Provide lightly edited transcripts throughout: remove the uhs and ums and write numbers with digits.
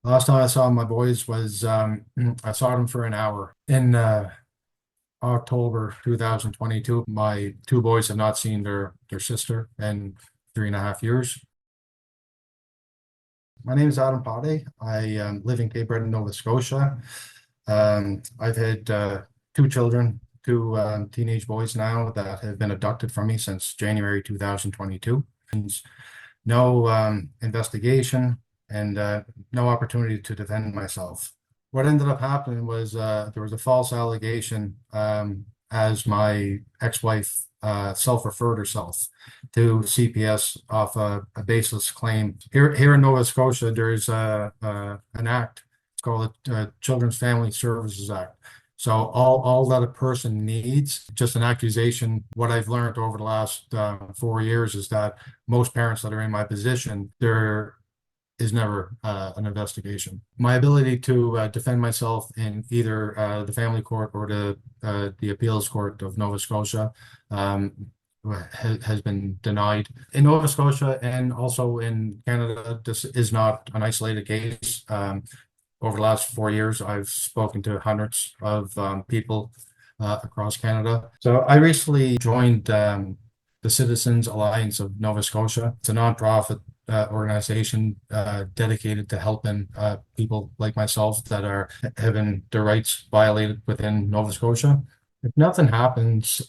Last time I saw my boys was I saw them for an hour in October 2022. My two boys have not seen their sister in 3.5 years. My name is Adam Potty. I live in Cape Breton, Nova Scotia. I've had two children, two teenage boys now that have been abducted from me since January 2022. And no investigation and no opportunity to defend myself. What ended up happening was there was a false allegation as my ex-wife self-referred herself to CPS off a baseless claim. Here in Nova Scotia, there's an act. It's called the Children's Family Services Act. So all that a person needs, just an accusation. What I've learned over the last 4 years is that most parents that are in my position, there is never an investigation. My ability to defend myself in either the family court or the appeals court of Nova Scotia has been denied. In Nova Scotia and also in Canada, this is not an isolated case. Over the last 4 years, I've spoken to hundreds of people across Canada. So I recently joined the Citizens Alliance of Nova Scotia. It's a nonprofit organization dedicated to helping people like myself that are having their rights violated within Nova Scotia. If nothing happens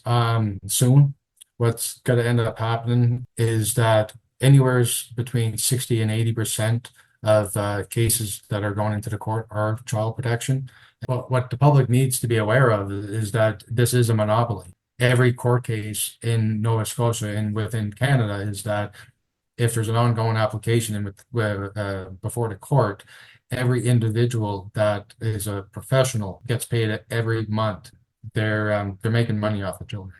soon, what's going to end up happening is that anywhere between 60 and 80% of cases that are going into the court are child protection. But what the public needs to be aware of is that this is a monopoly. Every court case in Nova Scotia and within Canada is that if there's an ongoing application before the court, every individual that is a professional gets paid every month. They're making money off the children.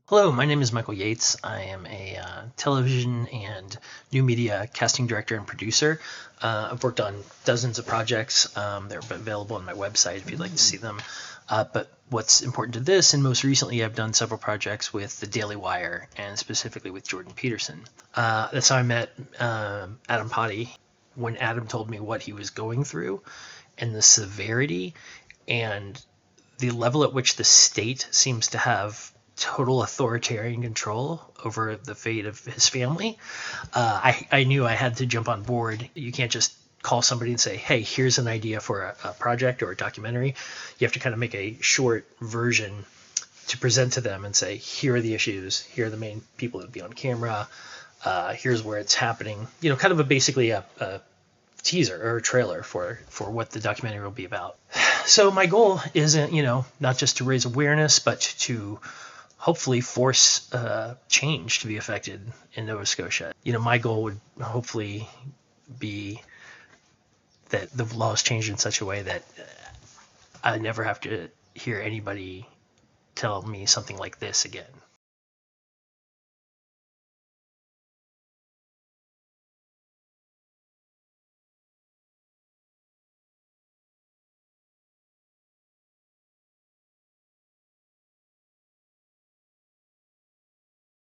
Hello, my name is Michael Yates. I am a television and new media casting director and producer. I've worked on dozens of projects. They're available on my website if you'd like to see them. But what's important to this, and most recently I've done several projects with the Daily Wire and specifically with Jordan Peterson. That's how I met Adam Potty. When Adam told me what he was going through and the severity and the level at which the state seems to have total authoritarian control over the fate of his family, I knew I had to jump on board. You can't just call somebody and say, hey, here's an idea for a project or a documentary. You have to kind of make a short version to present to them and say, here are the issues, here are the main people that would be on camera, here's where it's happening. Kind of basically a teaser or a trailer for what the documentary will be about. So my goal isn't, not just to raise awareness, but to hopefully force change to be affected in Nova Scotia. My goal would hopefully be that the law is changed in such a way that I never have to hear anybody tell me something like this again.